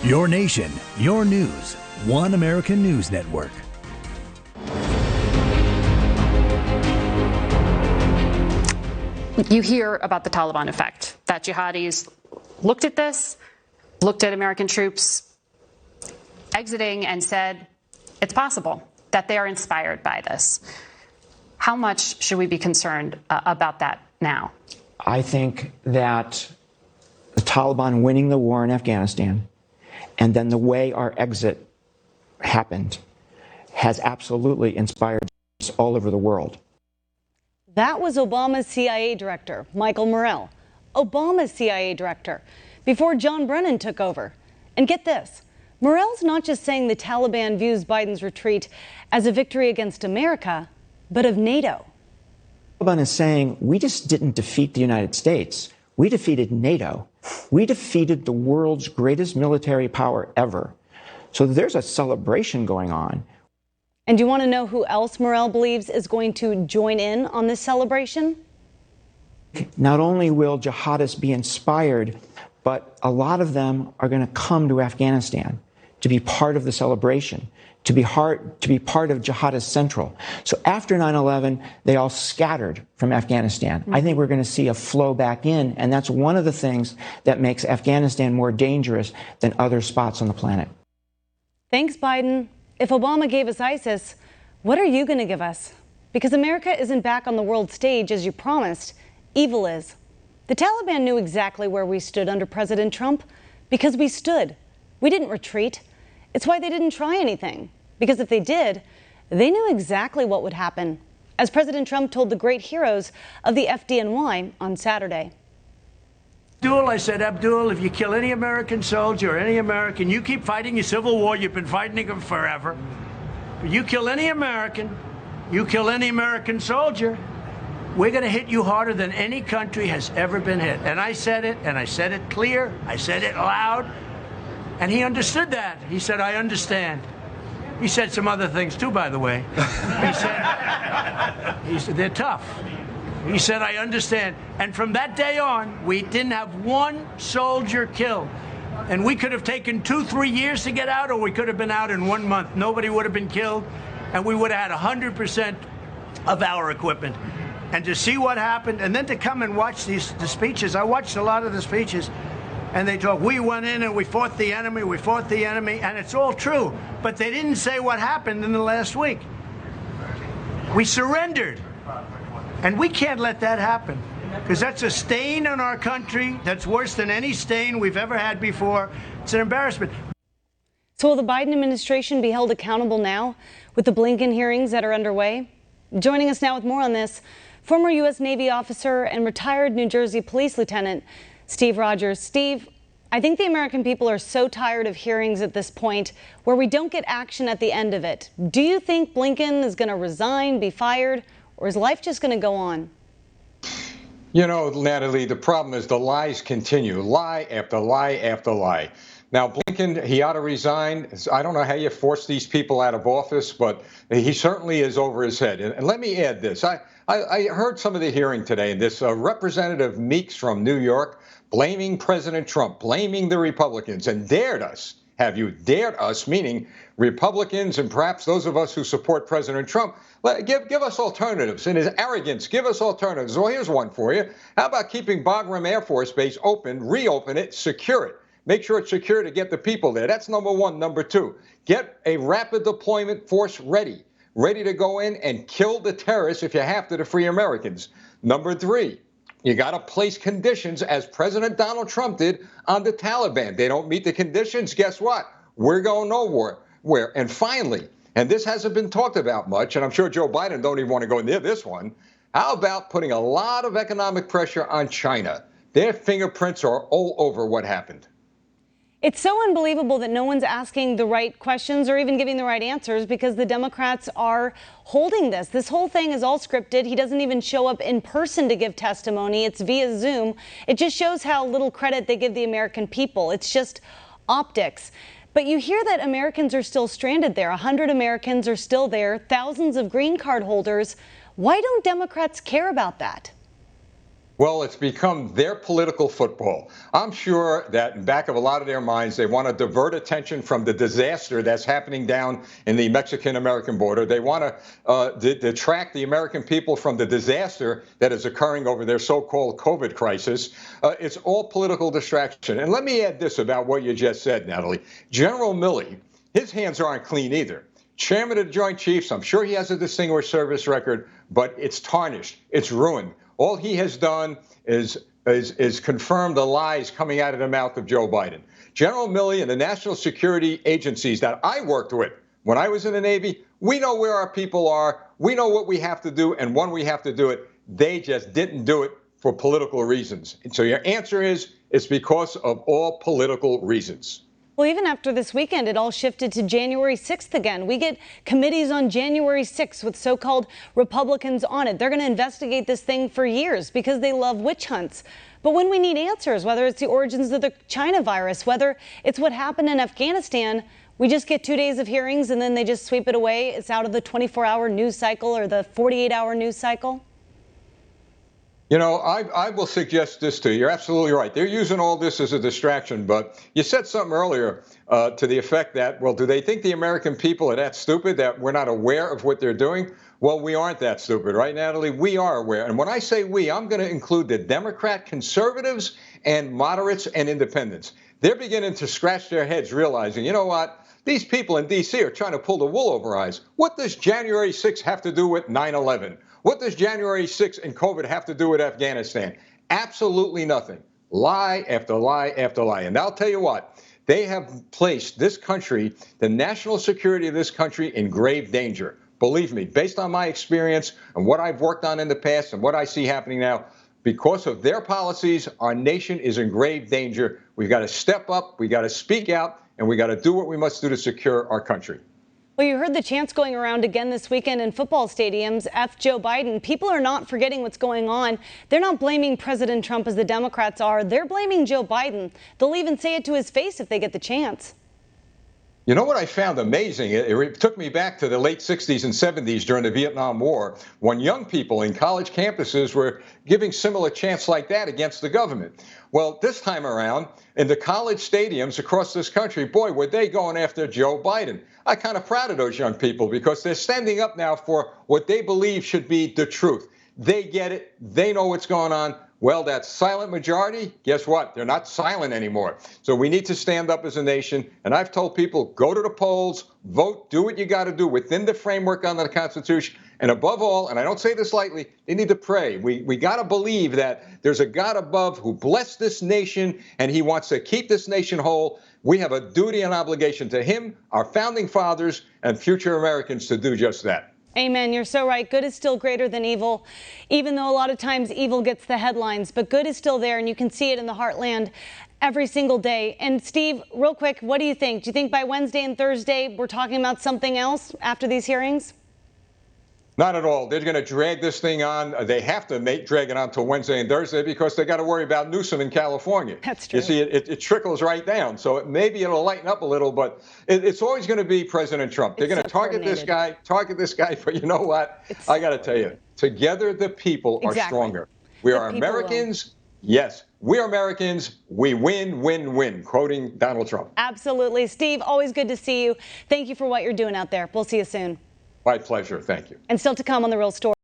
Your nation, your news. One American News Network. You hear about the Taliban effect, that jihadis looked at this, looked at American troops exiting and said, it's possible that they are inspired by this. How much should we be concerned about that now? I think that the Taliban winning the war in Afghanistan and then the way our exit happened has absolutely inspired us all over the world. That was Obama's CIA director, Michael Morrell. Obama's CIA director, before John Brennan took over. And get this, Morrell's not just saying the Taliban views Biden's retreat as a victory against America, but of NATO. Taliban is saying, we just didn't defeat the United States. We defeated NATO. We defeated the world's greatest military power ever. So there's a celebration going on. And do you want to know who else Morrell believes is going to join in on this celebration? Not only will jihadists be inspired, but a lot of them are going to come to Afghanistan to be part of the celebration, to be part of Jihadist Central. So after 9/11, they all scattered from Afghanistan. I think we're going to see a flow back in, and that's one of the things that makes Afghanistan more dangerous than other spots on the planet. Thanks, Biden. If Obama gave us ISIS, what are you going to give us? Because America isn't back on the world stage as you promised. Evil is. The Taliban knew exactly where we stood under President Trump because we stood. We didn't retreat. It's why they didn't try anything. Because if they did, they knew exactly what would happen, as President Trump told the great heroes of the FDNY on Saturday. Abdul, I said, Abdul, if you kill any American soldier or any American, you keep fighting your civil war. You've been fighting it forever. But you kill any American, you kill any American soldier, we're going to hit you harder than any country has ever been hit. And I said it, and I said it clear. I said it loud. And he understood that. He said, I understand. He said some other things, too, by the way. He said, they're tough. He said, I understand. And from that day on, we didn't have one soldier killed. And we could have taken 2-3 years to get out, or we could have been out in 1 month. Nobody would have been killed, and we would have had 100% of our equipment. And to see what happened, and then to come and watch the speeches. I watched a lot of the speeches, and they talk, we went in and we fought the enemy, and it's all true. But they didn't say what happened in the last week. We surrendered. And we can't let that happen, because that's a stain on our country that's worse than any stain we've ever had before. It's an embarrassment. So will the Biden administration be held accountable now with the Blinken hearings that are underway? Joining us now with more on this, former U.S. Navy officer and retired New Jersey police lieutenant Steve Rogers. Steve, I think the American people are so tired of hearings at this point where we don't get action at the end of it. Do you think Blinken is going to resign, be fired? Or is life just going to go on? You know, Natalie, the problem is the lies continue. Lie after lie after lie. Now, Blinken, he ought to resign. I don't know how you force these people out of office, but he certainly is over his head. And let me add this. I heard some of the hearing today, and this Representative Meeks from New York blaming President Trump, blaming the Republicans, and dared us. Have you dared us, meaning Republicans and perhaps those of us who support President Trump, give us alternatives. In his arrogance, give us alternatives. Well, here's one for you. How about keeping Bagram Air Force Base open, reopen it, secure it? Make sure it's secure to get the people there. That's number one. Number two, get a rapid deployment force ready to go in and kill the terrorists if you have to free Americans. Number three, you got to place conditions, as President Donald Trump did, on the Taliban. They don't meet the conditions. Guess what? We're going nowhere. And finally, and this hasn't been talked about much, and I'm sure Joe Biden don't even want to go near this one, how about putting a lot of economic pressure on China? Their fingerprints are all over what happened. It's so unbelievable that no one's asking the right questions or even giving the right answers, because the Democrats are holding this. This whole thing is all scripted. He doesn't even show up in person to give testimony. It's via Zoom. It just shows how little credit they give the American people. It's just optics. But you hear that Americans are still stranded there. 100 Americans are still there, thousands of green card holders. Why don't Democrats care about that? Well, it's become their political football. I'm sure that in back of a lot of their minds, they want to divert attention from the disaster that's happening down in the Mexican-American border. They want to detract the American people from the disaster that is occurring over their so-called COVID crisis. It's all political distraction. And let me add this about what you just said, Natalie. General Milley, his hands aren't clean either. Chairman of the Joint Chiefs, I'm sure he has a distinguished service record, but it's tarnished. It's ruined. All he has done is confirm the lies coming out of the mouth of Joe Biden. General Milley and the national security agencies that I worked with when I was in the Navy, we know where our people are. We know what we have to do and when we have to do it. They just didn't do it for political reasons. And so your answer is it's because of all political reasons. Well, even after this weekend, it all shifted to January 6th again. We get committees on January 6th with so-called Republicans on it. They're going to investigate this thing for years because they love witch hunts. But when we need answers, whether it's the origins of the China virus, whether it's what happened in Afghanistan, we just get 2 days of hearings and then they just sweep it away. It's out of the 24-hour news cycle or the 48-hour news cycle. You know, I will suggest this to you. You're absolutely right. They're using all this as a distraction. But you said something earlier to the effect that, well, do they think the American people are that stupid that we're not aware of what they're doing? Well, we aren't that stupid, right, Natalie? We are aware. And when I say we, I'm going to include the Democrat conservatives and moderates and independents. They're beginning to scratch their heads realizing, you know what? These people in D.C. are trying to pull the wool over our eyes. What does January 6th have to do with 9/11? What does January 6th and COVID have to do with Afghanistan? Absolutely nothing. Lie after lie after lie. And I'll tell you what, they have placed this country, the national security of this country, in grave danger. Believe me, based on my experience and what I've worked on in the past and what I see happening now, because of their policies, our nation is in grave danger. We've got to step up, we've got to speak out, and we've got to do what we must do to secure our country. Well, you heard the chants going around again this weekend in football stadiums, F Joe Biden. People are not forgetting what's going on. They're not blaming President Trump as the Democrats are. They're blaming Joe Biden. They'll even say it to his face if they get the chance. You know what I found amazing? It took me back to the late 60s and 70s during the Vietnam War, when young people in college campuses were giving similar chants like that against the government. Well, this time around, in the college stadiums across this country, boy, were they going after Joe Biden. I'm kind of proud of those young people because they're standing up now for what they believe should be the truth. They get it. They know what's going on. Well, that silent majority, guess what? They're not silent anymore. So we need to stand up as a nation. And I've told people, go to the polls, vote, do what you got to do within the framework under the Constitution. And above all, and I don't say this lightly, they need to pray. We got to believe that there's a God above who blessed this nation and he wants to keep this nation whole. We have a duty and obligation to him, our founding fathers, and future Americans to do just that. Amen. You're so right. Good is still greater than evil, even though a lot of times evil gets the headlines. But good is still there, and you can see it in the heartland every single day. And Steve, real quick, what do you think? Do you think by Wednesday and Thursday we're talking about something else after these hearings? Not at all. They're going to drag this thing on. They have to drag it on until Wednesday and Thursday because they got to worry about Newsom in California. That's true. You see, it trickles right down. So maybe it'll lighten up a little, but it's always going to be President Trump. They're going to target this guy. But you know what? I got to tell you, together the people are stronger. We are Americans. Yes, we are Americans. We win, win, win. Quoting Donald Trump. Absolutely. Steve, always good to see you. Thank you for what you're doing out there. We'll see you soon. My pleasure. Thank you. And still to come on The Real Story.